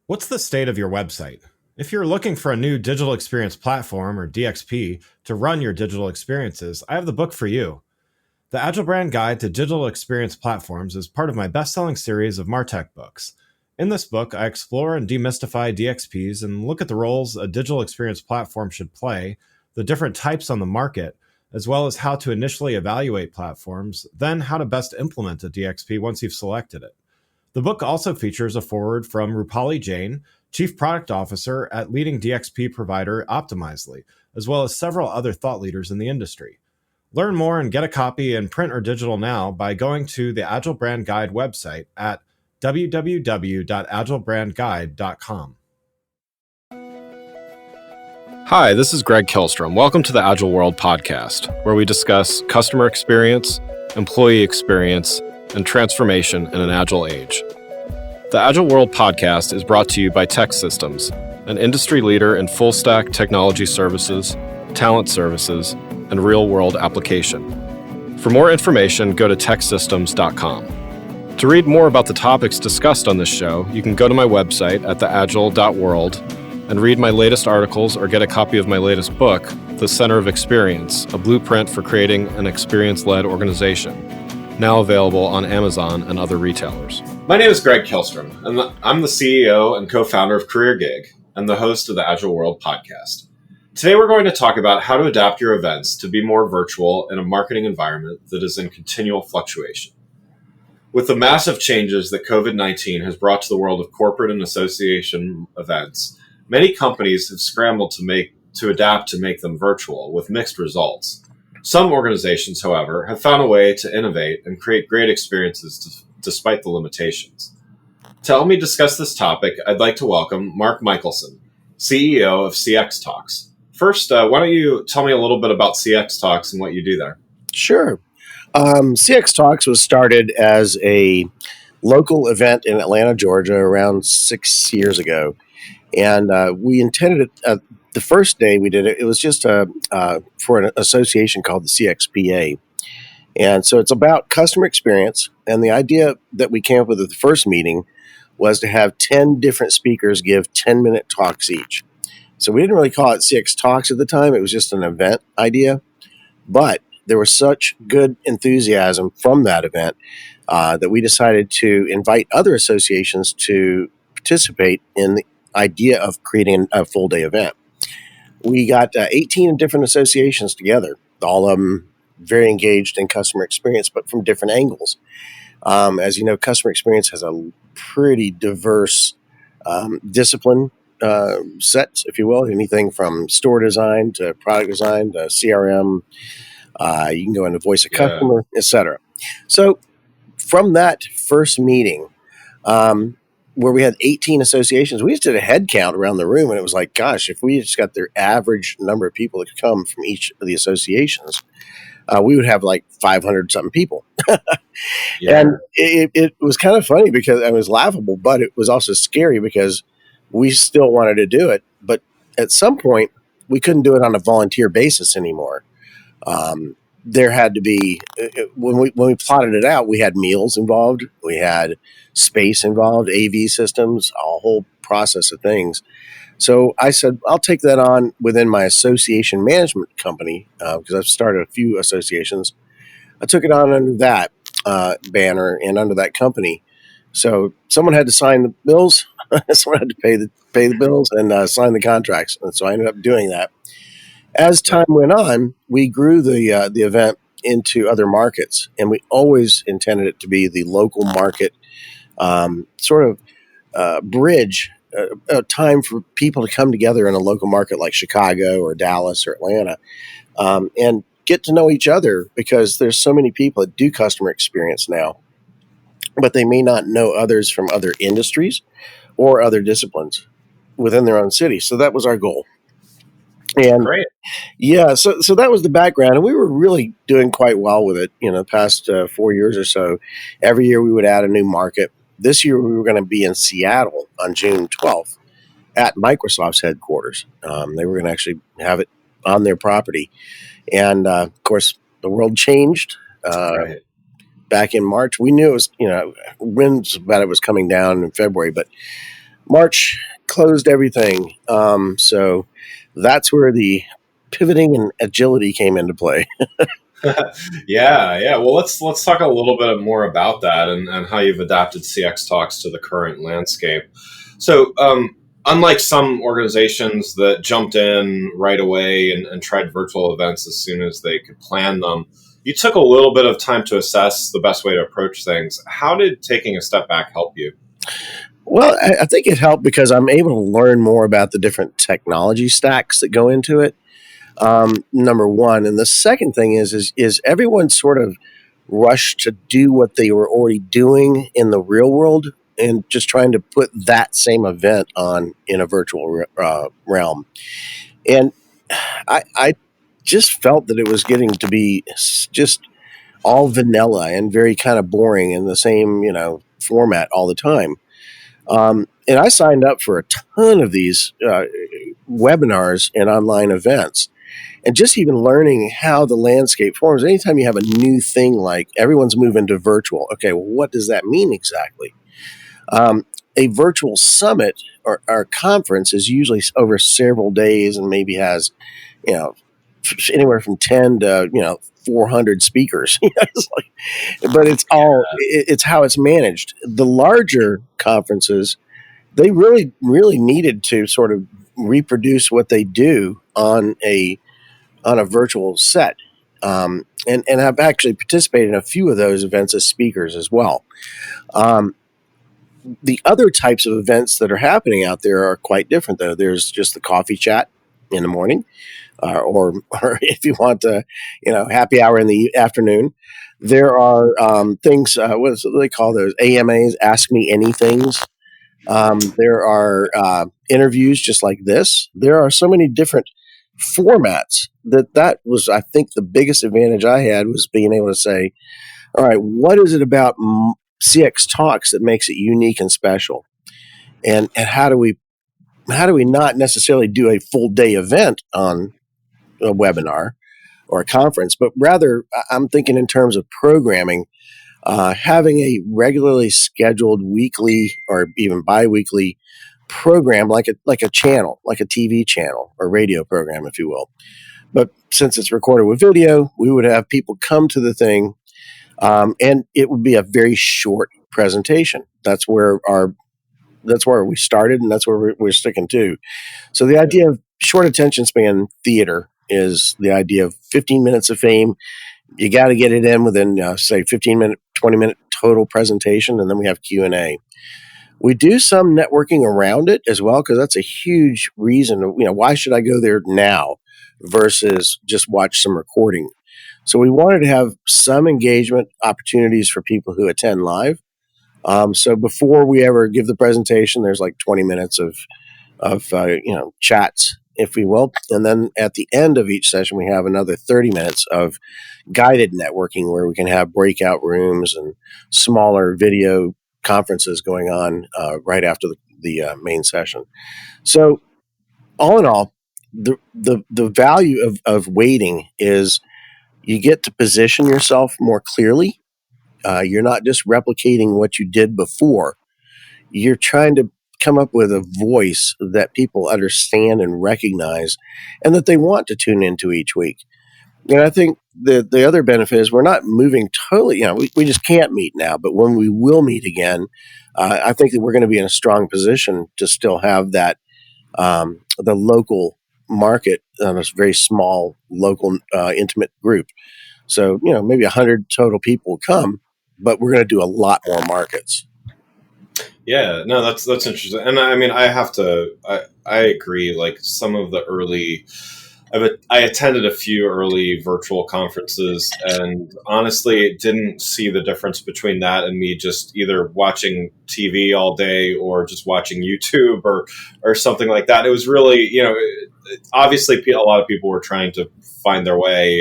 What's the state of your website? If you're looking for a new digital experience platform or DXP to run your digital experiences, I have the book for you. The Agile Brand Guide to Digital Experience Platforms is part of my best-selling series of MarTech books. In this book, I explore and demystify DXPs and look at the roles a digital experience platform should play, the different types on the market, as well as how to initially evaluate platforms, then how to best implement a DXP once you've selected it. The book also features a foreword from Rupali Jain, Chief Product Officer at leading DXP provider Optimizely, as well as several other thought leaders in the industry. Learn more and get a copy in print or digital now by going to the Agile Brand Guide website at www.agilebrandguide.com. Hi, this is Greg Kilstrom. Welcome to the Agile World podcast, where we discuss customer experience, employee experience, and transformation in an agile age. The Agile World podcast is brought to you by TEKsystems, an industry leader in full-stack technology services, talent services, and real-world application. For more information, go to teksystems.com. To read more about the topics discussed on this show, you can go to my website at theagile.world and read my latest articles or get a copy of my latest book, The Center of Experience, a blueprint for creating an experience-led organization, now available on Amazon and other retailers. My name is Greg Kilstrom, and I'm the CEO and co-founder of CareerGig and the host of the Agile World podcast. Today, we're going to talk about how to adapt your events to be more virtual in a marketing environment that is in continual fluctuation. With the massive changes that COVID-19 has brought to the world of corporate and association events, many companies have scrambled to adapt to make them virtual with mixed results. Some organizations, however, have found a way to innovate and create great experiences despite the limitations. To help me discuss this topic, I'd like to welcome Mark Michelson, CEO of CX Talks. First, why don't you tell me a little bit about CX Talks and what you do there? Sure. CX Talks was started as a local event in Atlanta, Georgia, around 6 years ago. And we intended it, the first day we did it, it was just for an association called the CXPA. And so it's about customer experience. And the idea that we came up with at the first meeting was to have 10 different speakers give 10-minute talks each. So we didn't really call it CX Talks at the time. It was just an event idea. But there was such good enthusiasm from that event that we decided to invite other associations to participate in the idea of creating a full-day event. We got 18 different associations together, all of them very engaged in customer experience, but from different angles. As you know, customer experience has a pretty diverse discipline set, if you will, anything from store design to product design to CRM. You can go into voice of customer, etc. So from that first meeting, where we had 18 associations, we just did a head count around the room, and it was like, gosh, if we just got their average number of people that could come from each of the associations, we would have like 500 something people. And it was kind of funny because it was laughable, but it was also scary because we still wanted to do it. But at some point, we couldn't do it on a volunteer basis anymore. There had to be, when we plotted it out, we had meals involved, we had space involved, AV systems, a whole process of things. So I said, I'll take that on within my association management company, because I've started a few associations. I took it on under that banner and under that company. So someone had to sign the bills, someone had to pay the bills and sign the contracts. And so I ended up doing that. As time went on, we grew the event into other markets, and we always intended it to be the local market bridge, a time for people to come together in a local market like Chicago or Dallas or Atlanta and get to know each other, because there's so many people that do customer experience now, but they may not know others from other industries or other disciplines within their own city. So that was our goal. And Great. Yeah, so that was the background, and we were really doing quite well with it. The past 4 years or so, every year we would add a new market. This year we were going to be in Seattle on June 12th at Microsoft's headquarters. They were going to actually have it on their property, and of course the world changed back in March. We knew it was, winds about it was coming down in February, but March closed everything. So that's where the pivoting and agility came into play. Yeah. Well, let's talk a little bit more about that and how you've adapted CX Talks to the current landscape. So, unlike some organizations that jumped in right away and tried virtual events as soon as they could plan them, you took a little bit of time to assess the best way to approach things. How did taking a step back help you? Well, I think it helped because I'm able to learn more about the different technology stacks that go into it. Number one, and the second thing is everyone sort of rushed to do what they were already doing in the real world and just trying to put that same event on in a virtual realm. And I just felt that it was getting to be just all vanilla and very kind of boring in the same format all the time. And I signed up for a ton of these webinars and online events, and just even learning how the landscape forms. Anytime you have a new thing like everyone's moving to virtual, okay, well, what does that mean exactly? A virtual summit or conference is usually over several days and maybe has, you know, anywhere from 10 to 400 speakers. But it's how it's managed. The larger conferences, they really needed to sort of reproduce what they do on a virtual set. And I've actually participated in a few of those events as speakers as well. Um, the other types of events that are happening out there are quite different, though. There's just the coffee chat in the morning, or if you want to, happy hour in the afternoon. There are things. What do they call those? AMAs, Ask Me Anythings. There are interviews just like this. There are so many different formats that was, I think, the biggest advantage I had was being able to say, all right, what is it about CX Talks that makes it unique and special? And how do we not necessarily do a full day event on a webinar or a conference, but rather I'm thinking in terms of programming, having a regularly scheduled weekly or even biweekly program like a channel, like a TV channel or radio program, if you will. But since it's recorded with video, we would have people come to the thing, and it would be a very short presentation. That's where we started, and that's where we're sticking to. So the idea of short attention span theater is the idea of 15 minutes of fame. You got to get it in within, say, 15-minute, 20-minute total presentation, and then we have Q&A. We do some networking around it as well, because that's a huge reason. Why should I go there now versus just watch some recording? So we wanted to have some engagement opportunities for people who attend live. So before we ever give the presentation, there's like 20 minutes of chats, if we will, and then at the end of each session, we have another 30 minutes of guided networking where we can have breakout rooms and smaller video conferences going on right after the main session. So all in all, the value of waiting is you get to position yourself more clearly. You're not just replicating what you did before. You're trying to come up with a voice that people understand and recognize and that they want to tune into each week. And I think the other benefit is we're not moving totally, we just can't meet now, but when we will meet again, I think that we're going to be in a strong position to still have that, the local market on a very small, local, intimate group. So, maybe 100 total people will come, but we're going to do a lot more markets. Yeah, no, that's interesting, and I mean, I agree. Like some of the early, I attended a few early virtual conferences, and honestly, didn't see the difference between that and me just either watching TV all day or just watching YouTube or something like that. It was really, obviously, a lot of people were trying to find their way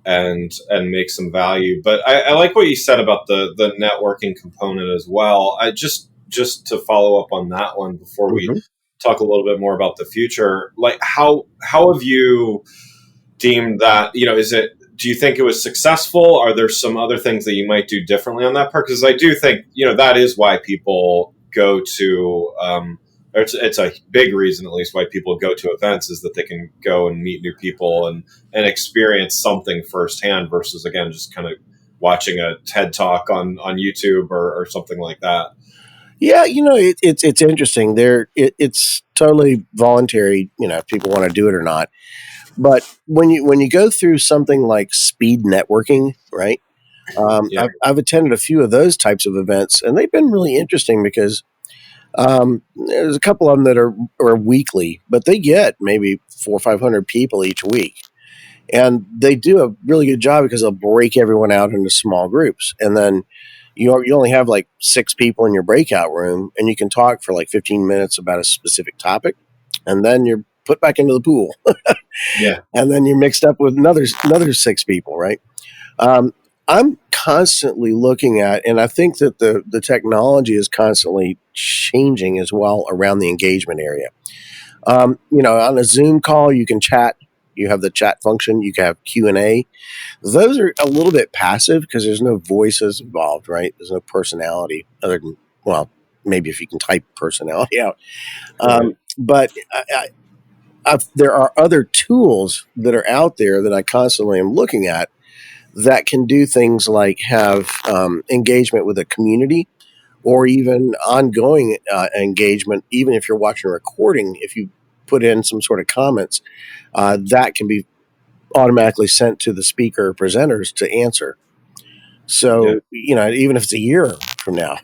and make some value. But I like what you said about the networking component as well. I just to follow up on that one before we Mm-hmm. talk a little bit more about the future. Like how have you deemed that? Do you think it was successful? Are there some other things that you might do differently on that part? Because I do think that is why people go to, it's a big reason, at least, why people go to events, is that they can go and meet new people and experience something firsthand versus, again, just kind of watching a TED talk on YouTube or something like that. Yeah, it's interesting. It's totally voluntary, if people want to do it or not. But when you go through something like speed networking, right? Yeah. I've attended a few of those types of events, and they've been really interesting because there's a couple of them that are weekly, but they get maybe 400 or 500 people each week, and they do a really good job because they'll break everyone out into small groups, and then you only have like 6 people in your breakout room, and you can talk for like 15 minutes about a specific topic, and then you're put back into the pool. Yeah. And then you're mixed up with another 6 people, right? Um, I'm constantly looking at, and I think that the technology is constantly changing as well around the engagement area. On a Zoom call, you can chat. You have the chat function. You can have Q&A. Those are a little bit passive because there's no voices involved, right? There's no personality other than, well, maybe if you can type personality out. Right. But there are other tools that are out there that I constantly am looking at that can do things like have engagement with a community or even ongoing engagement. Even if you're watching a recording, if you put in some sort of comments, that can be automatically sent to the speaker or presenters to answer. Yeah. So, even if it's a year from now,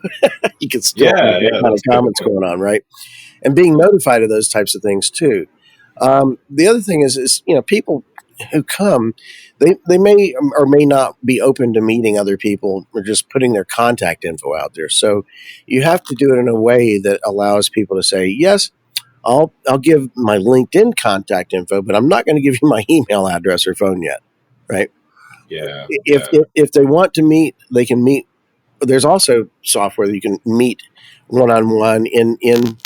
you can still have Yeah. that Yeah. kind of That's a good comments point. going on, right? And being notified of those types of things too. The other thing is people who come, they may or may not be open to meeting other people or just putting their contact info out there. So you have to do it in a way that allows people to say, yes, I'll give my LinkedIn contact info, but I'm not going to give you my email address or phone yet, right? Yeah. If, Yeah. if if they want to meet, they can meet. There's also software that you can meet one-on-one in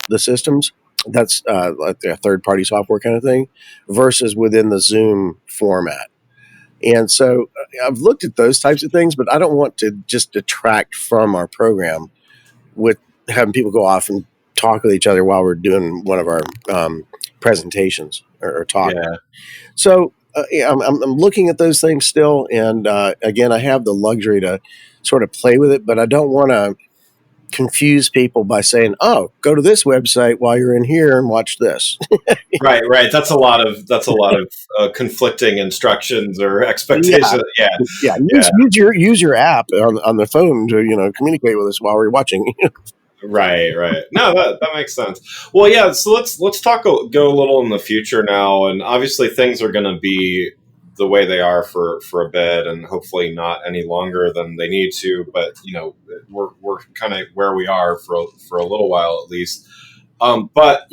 the systems. That's like a third-party software kind of thing versus within the Zoom format. And so I've looked at those types of things, but I don't want to just detract from our program with having people go off and talk with each other while we're doing one of our presentations or talk. Yeah. So yeah, I'm looking at those things still. And again, I have the luxury to sort of play with it, but I don't want to confuse people by saying, "Oh, go to this website while you're in here and watch this." Right, right. That's a lot of conflicting instructions or Yeah, expectations. Yeah, yeah. yeah. Use your app on the phone to communicate with us while we're watching. Right, right. No, that makes sense. Well, yeah. So let's go a little in the future now, and obviously things are going to be the way they are for a bit, and hopefully not any longer than they need to. But we're kind of where we are for a little while at least. But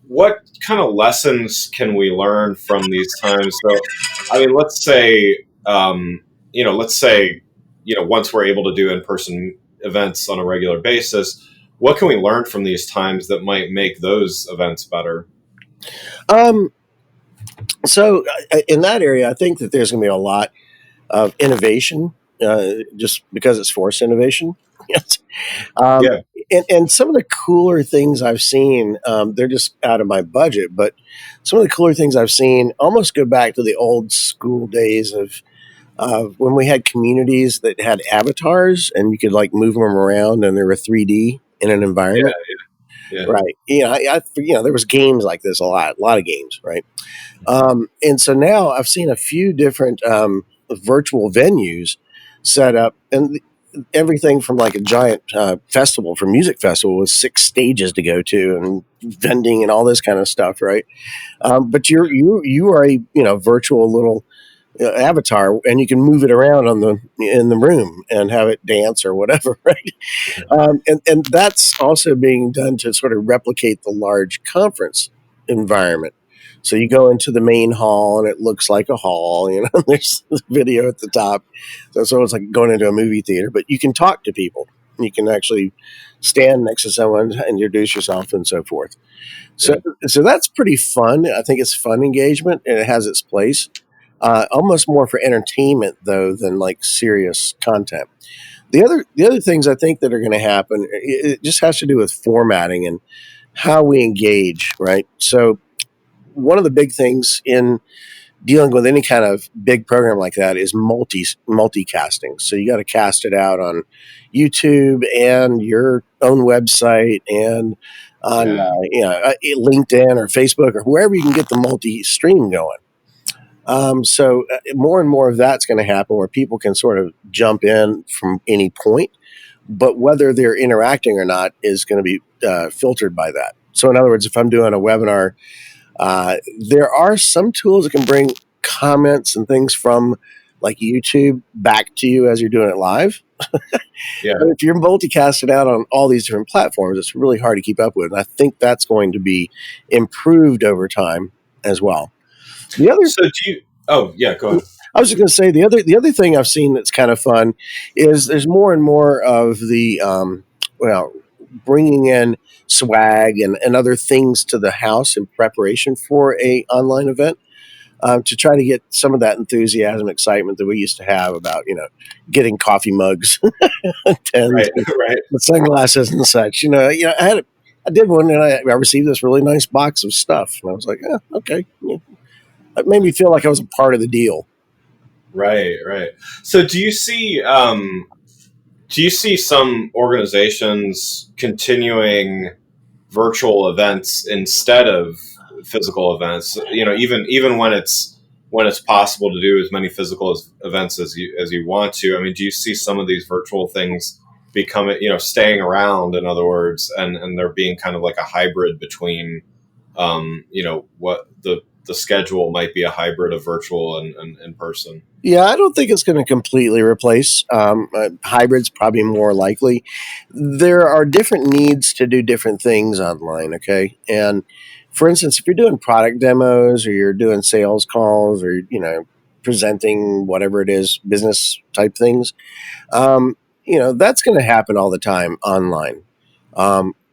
what kind of lessons can we learn from these times? So, I mean, let's say, once we're able to do in-person events on a regular basis, what can we learn from these times that might make those events better? um, so in that area, I think that there's going to be a lot of innovation, just because it's forced innovation. Yes. Um, Yeah, and some of the cooler things I've seen, they're just out of my budget, but some of the cooler things I've seen almost go back to the old school days of when we had communities that had avatars and you could like move them around and they were 3D in an yeah, environment. yeah, Right. There was games like this a lot of games. Right. And so now I've seen a few different virtual venues set up, and everything from like a giant festival, for music festival, with 6 stages to go to, and vending and all this kind of stuff, right? But you are a virtual little avatar, and you can move it around in the room and have it dance or whatever, right? And that's also being done to sort of replicate the large conference environment. So you go into the main hall and it looks like a hall, there's video at the top. So it's like going into a movie theater, but you can talk to people. You can actually stand next to someone, introduce yourself, and so forth. So, yeah, so that's pretty fun. I think it's fun engagement and it has its place. Almost more for entertainment, though, than like serious content. The other things I think that are going to happen, it just has to do with formatting and how we engage, right? So one of the big things in dealing with any kind of big program like that is multicasting. So you got to cast it out on YouTube and your own website and on LinkedIn or Facebook or wherever you can get the multi-stream going. So more and more of that's going to happen where people can sort of jump in from any point, but whether they're interacting or not is going to be filtered by that. So in other words, if I'm doing a webinar, there are some tools that can bring comments and things from like YouTube back to you as you're doing it live. Yeah. But if you're multicasting out on all these different platforms, it's really hard to keep up with. And I think that's going to be improved over time as well. The other So do you? Oh yeah, go ahead. I was just going to say the other thing I've seen that's kind of fun is there's more and more of the bringing in swag and other things to the house in preparation for a online event, to try to get some of that enthusiasm, excitement that we used to have about getting coffee mugs, and Right, right. the sunglasses and such. I did one and I received this really nice box of stuff, and I was like, okay, yeah. It made me feel like I was a part of the deal. Right, right. So do you see some organizations continuing virtual events instead of physical events? Even when it's possible to do as many physical events as you want to. I mean, do you see some of these virtual things becoming, staying around, in other words, and there being kind of like a hybrid between, what the schedule might be a hybrid of virtual and in person? Yeah, I don't think it's going to completely replace. Hybrid's probably more likely. There are different needs to do different things online, okay? And for instance, if you're doing product demos or you're doing sales calls or, presenting whatever it is, business type things, that's going to happen all the time online,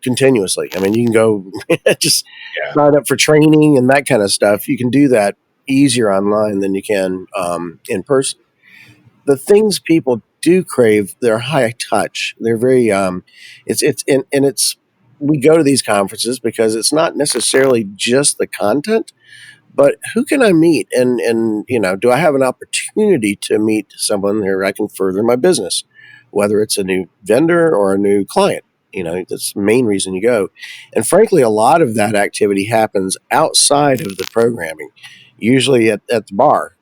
continuously. I mean, you can go just Yeah. sign up for training and that kind of stuff. You can do that easier online than you can in person. The things people do crave, they're high touch. They're very it's we go to these conferences because it's not necessarily just the content, but who can I meet? And do I have an opportunity to meet someone where I can further my business, whether it's a new vendor or a new client? That's the main reason you go. And frankly, a lot of that activity happens outside of the programming, usually at the bar,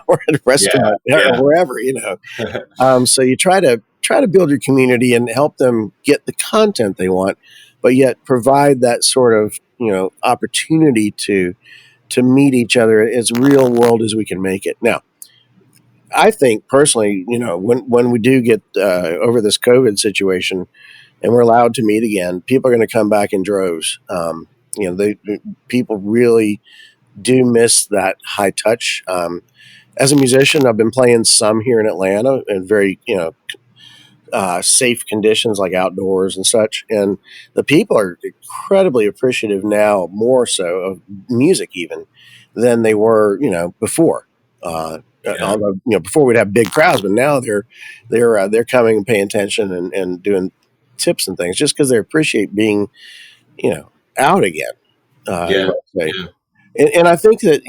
or at a Yeah, restaurant, yeah. or wherever. So you try to build your community and help them get the content they want, but yet provide that sort of opportunity to meet each other as real world as we can make it. Now, I think personally, when we do get over this COVID situation and we're allowed to meet again, people are going to come back in droves. People really do miss that high touch. As a musician, I've been playing some here in Atlanta in very safe conditions like outdoors and such. And the people are incredibly appreciative now, more so of music even than they were, before. Yeah. Although before we'd have big crowds, but now they're coming and paying attention and doing tips and things just because they appreciate being out again. You Yeah. might say. Yeah. And I think that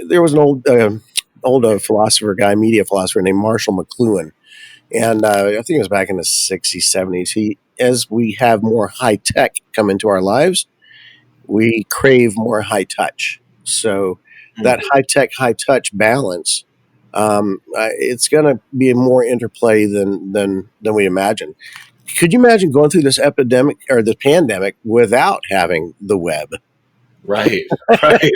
there was an old philosopher guy, media philosopher named Marshall McLuhan, and I think it was back in the 60s, 70s. As we have more high tech come into our lives, we crave more high touch. So that high tech, high touch balance, it's going to be more interplay than we imagine. Could you imagine going through this epidemic or the pandemic without having the web? Right. Right.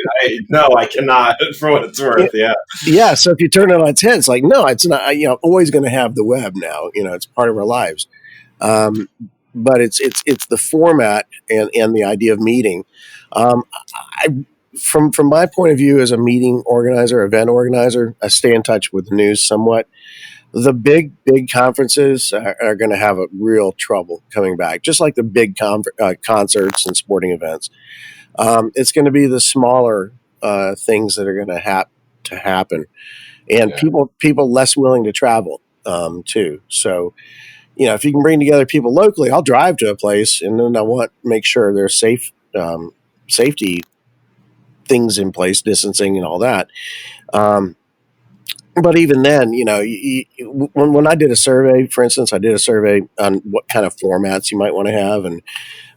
No, I cannot. For what it's worth. Yeah. Yeah. So if you turn it on its head, it's like, no, it's not. Always going to have the web now. It's part of our lives. Um, but it's the format and the idea of meeting. Um, I from my point of view as a meeting organizer, event organizer, I stay in touch with the news somewhat. The big conferences are going to have a real trouble coming back, just like the big concerts and sporting events. It's going to be the smaller things that are going to happen, and Yeah. people less willing to travel too. So if you can bring together people locally, I'll drive to a place, and then I want to make sure there's safety things in place, distancing and all that. Um, but even then, when I did a survey, for instance, I did a survey on what kind of formats you might want to have, and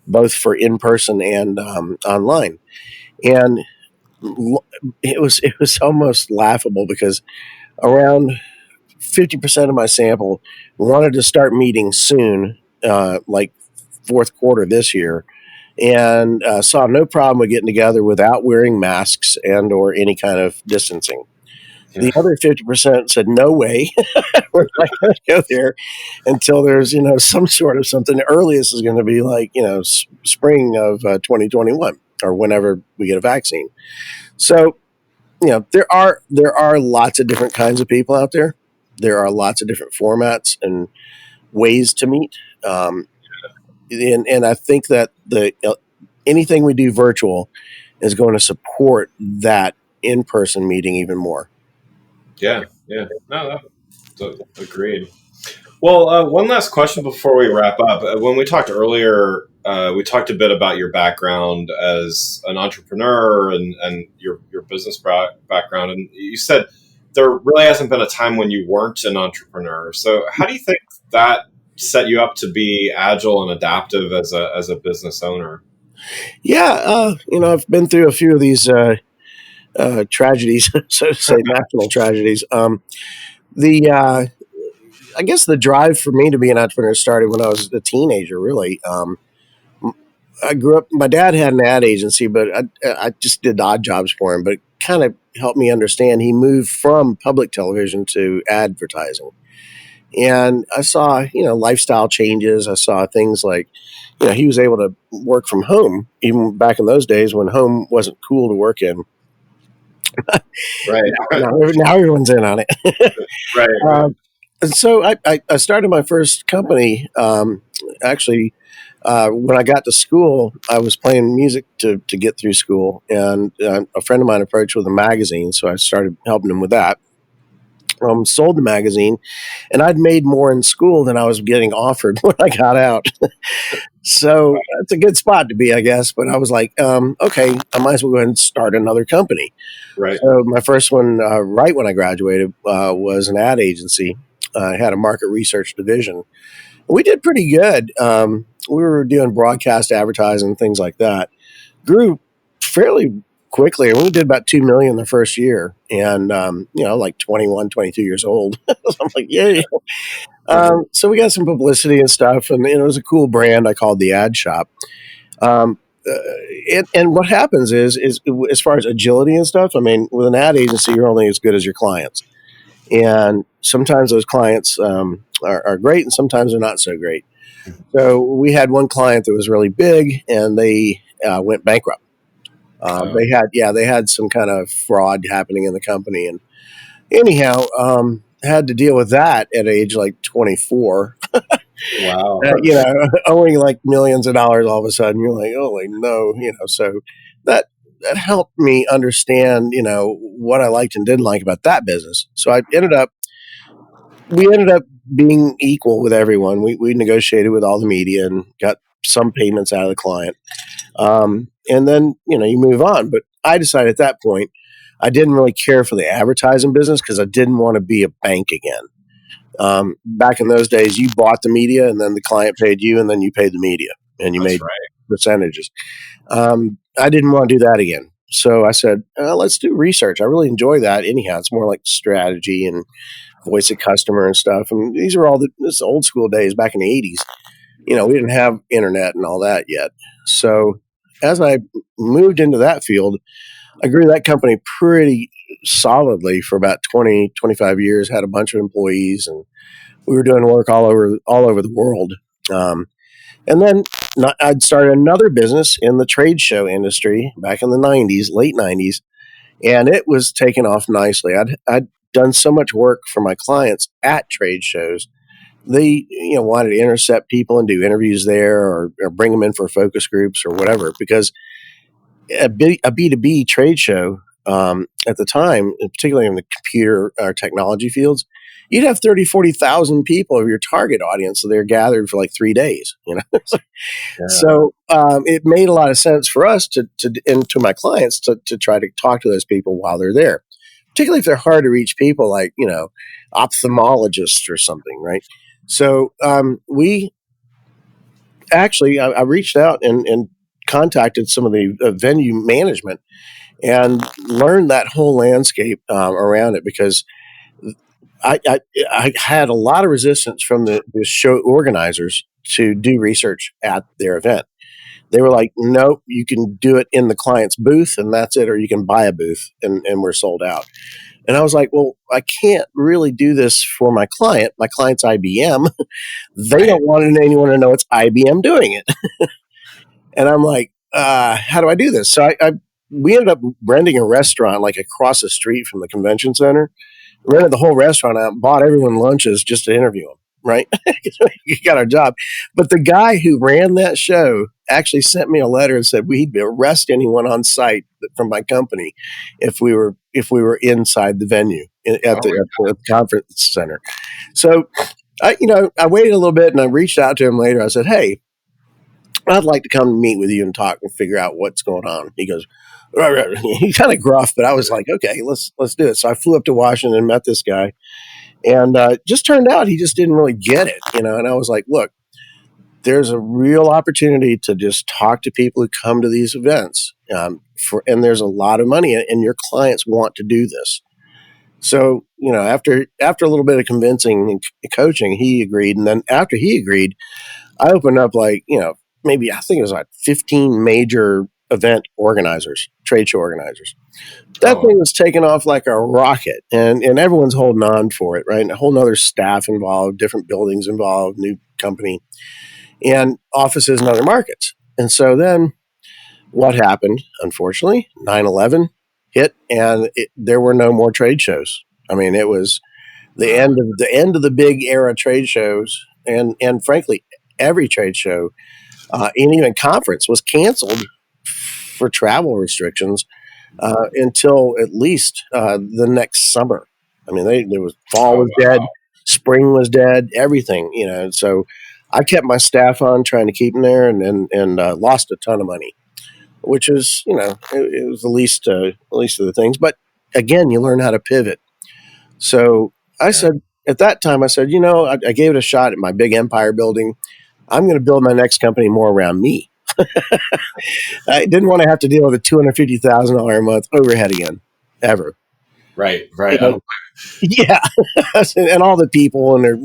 both for in person and online. And it was almost laughable because around 50% of my sample wanted to start meeting soon, like fourth quarter this year, and saw no problem with getting together without wearing masks and or any kind of distancing. Yeah. The other 50% said, no way, we're not going to go there until there's, some sort of something. The earliest is going to be like, spring of 2021 or whenever we get a vaccine. So, there are lots of different kinds of people out there. There are lots of different formats and ways to meet. And I think that anything we do virtual is going to support that in-person meeting even more. Yeah. No, agreed. Well, one last question before we wrap up. When we talked earlier, we talked a bit about your background as an entrepreneur and your business background, and you said there really hasn't been a time when you weren't an entrepreneur. So, how do you think that set you up to be agile and adaptive as a business owner? Yeah, I've been through a few of these tragedies, so to say, national tragedies. The I guess the drive for me to be an entrepreneur started when I was a teenager. Really, I grew up. My dad had an ad agency, but I just did odd jobs for him. But it kind of helped me understand. He moved from public television to advertising, and I saw lifestyle changes. I saw things like he was able to work from home, even back in those days when home wasn't cool to work in. Right. Now everyone's in on it. Right. And so I started my first company. Actually, when I got to school, I was playing music to get through school, and a friend of mine approached with a magazine, so I started helping him with that. Sold the magazine, and I'd made more in school than I was getting offered when I got out. So that's a good spot to be, I guess. But I was like, okay, I might as well go ahead and start another company. Right. So my first one, right when I graduated, was an ad agency. I had a market research division. We did pretty good. We were doing broadcast advertising, things like that. Grew fairly quickly. We did about 2 million the first year, and like 21, 22 years old. So I'm like, yay. So we got some publicity and stuff, and it was a cool brand. I called the Ad Shop. Um, and what happens is as far as agility and stuff, I mean, with an ad agency, you're only as good as your clients. And sometimes those clients are great, and sometimes they're not so great. So we had one client that was really big, and they went bankrupt. They had some kind of fraud happening in the company, and anyhow, had to deal with that at age like 24. Wow. Owing like millions of dollars all of a sudden. You're like, oh, like, no, so that helped me understand, what I liked and didn't like about that business. So we ended up being equal with everyone. We negotiated with all the media and got some payments out of the client. And then, you move on. But I decided at that point, I didn't really care for the advertising business because I didn't want to be a bank again. Back in those days, you bought the media and then the client paid you and then you paid the media and you made percentages. I didn't want to do that again. So I said, let's do research. I really enjoy that anyhow. It's more like strategy and voice of customer and stuff. And these are all this old school days back in the 80s. We didn't have internet and all that yet. So as I moved into that field, I grew that company pretty solidly for about 20, 25 years, had a bunch of employees, and we were doing work all over the world. And then I'd started another business in the trade show industry back in the 90s, late 90s, and it was taking off nicely. I'd done so much work for my clients at trade shows. They wanted to intercept people and do interviews there or bring them in for focus groups or whatever, because a B2B trade show at the time, particularly in the computer or technology fields, you'd have 30, 40,000 people of your target audience. So they're gathered for like 3 days, Yeah. So it made a lot of sense for us and to my clients to try to talk to those people while they're there, particularly if they're hard to reach people like, ophthalmologists or something, right? So we actually, I reached out and contacted some of the venue management and learned that whole landscape around it, because I had a lot of resistance from the show organizers to do research at their event. They were like, nope, you can do it in the client's booth and that's it, or you can buy a booth and we're sold out. And I was like, well, I can't really do this for my client. My client's IBM. They don't want anyone to know it's IBM doing it. And I'm like, how do I do this? So we ended up renting a restaurant like across the street from the convention center, rented the whole restaurant out, bought everyone lunches just to interview them, right? You got our job. But the guy who ran that show actually sent me a letter and said we'd arrest anyone on site from my company if we were inside the venue at the conference center. So I waited a little bit and I reached out to him later. I said, hey, I'd like to come meet with you and talk and figure out what's going on. He goes, right. He's kind of gruff, but I was like, okay, let's do it. So I flew up to Washington and met this guy, and just turned out he just didn't really get it, And I was like, look, there's a real opportunity to just talk to people who come to these events, and there's a lot of money, and your clients want to do this. So after a little bit of convincing and coaching, he agreed, and then after he agreed, I opened up maybe I think it was like 15 major event organizers, trade show organizers. That thing was taking off like a rocket, and everyone's holding on for it, right? And a whole nother staff involved, different buildings involved, new company, and offices in other markets. And so then what happened, unfortunately, 9/11 hit, and there were no more trade shows. I mean, it was the end of the big era trade shows, and frankly, every trade show, and even conference was canceled for travel restrictions until at least the next summer. I mean, there was fall was dead, spring was dead, everything. So I kept my staff on, trying to keep them there, and lost a ton of money, which is it was the least of the things. But again, you learn how to pivot. So I said at that time, I gave it a shot at my big empire building. I'm going to build my next company more around me. I didn't want to have to deal with a $250,000 a month overhead again, ever. Right. Yeah, and all the people and their,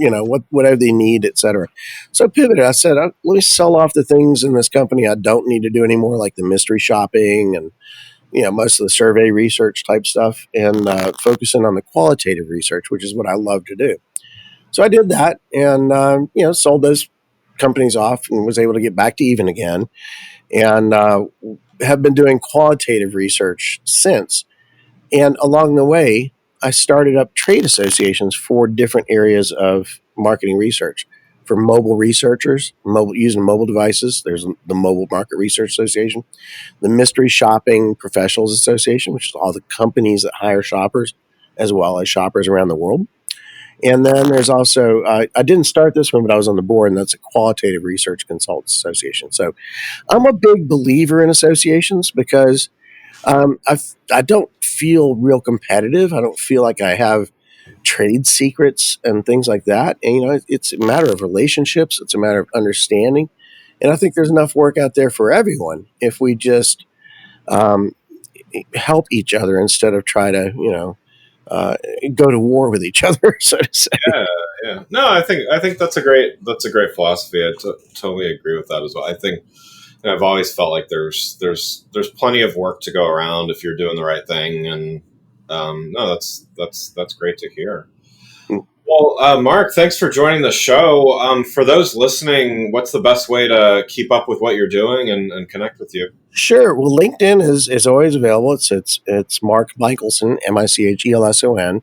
whatever they need, et cetera. So I pivoted. I said, let me sell off the things in this company I don't need to do anymore, like the mystery shopping and most of the survey research type stuff, and focusing on the qualitative research, which is what I love to do. So I did that, and sold those companies off and was able to get back to even again, and have been doing qualitative research since. And along the way, I started up trade associations for different areas of marketing research. For mobile researchers, using mobile devices, there's the Mobile Market Research Association, the Mystery Shopping Professionals Association, which is all the companies that hire shoppers, as well as shoppers around the world. And then there's also, I didn't start this one, but I was on the board, and that's a Qualitative Research Consultants Association. So I'm a big believer in associations because I don't feel real competitive. I don't feel like I have trade secrets and things like that. And, it's a matter of relationships. It's a matter of understanding. And I think there's enough work out there for everyone if we just help each other instead of try to, go to war with each other, so to say. Yeah. No, I think that's a great philosophy. I totally agree with that as well. I think I've always felt like there's plenty of work to go around if you're doing the right thing, and no, that's great to hear. Well, Mark, thanks for joining the show. For those listening, what's the best way to keep up with what you're doing and connect with you? Sure. Well, LinkedIn is always available. It's Mark Michelson, Michelson.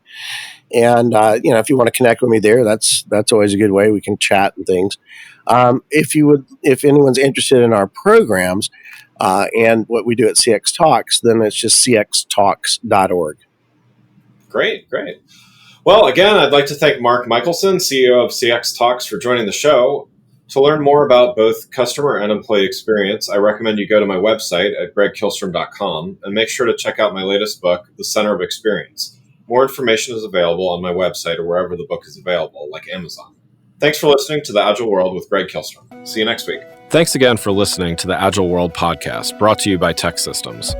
And if you want to connect with me there, that's always a good way. We can chat and things. If anyone's interested in our programs and what we do at CX Talks, then it's just cxtalks.org. Great. Well, again, I'd like to thank Mark Michelson, CEO of CX Talks, for joining the show. To learn more about both customer and employee experience, I recommend you go to my website at gregkilstrom.com and make sure to check out my latest book, The Center of Experience. More information is available on my website or wherever the book is available, like Amazon. Thanks for listening to The Agile World with Greg Kilstrom. See you next week. Thanks again for listening to the Agile World podcast, brought to you by Tech Systems.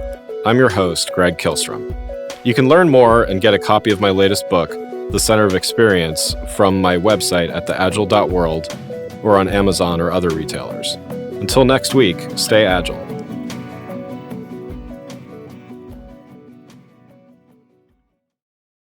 I'm your host, Greg Kilstrom. You can learn more and get a copy of my latest book, The Center of Experience, from my website at theagile.world or on Amazon or other retailers. Until next week, stay agile.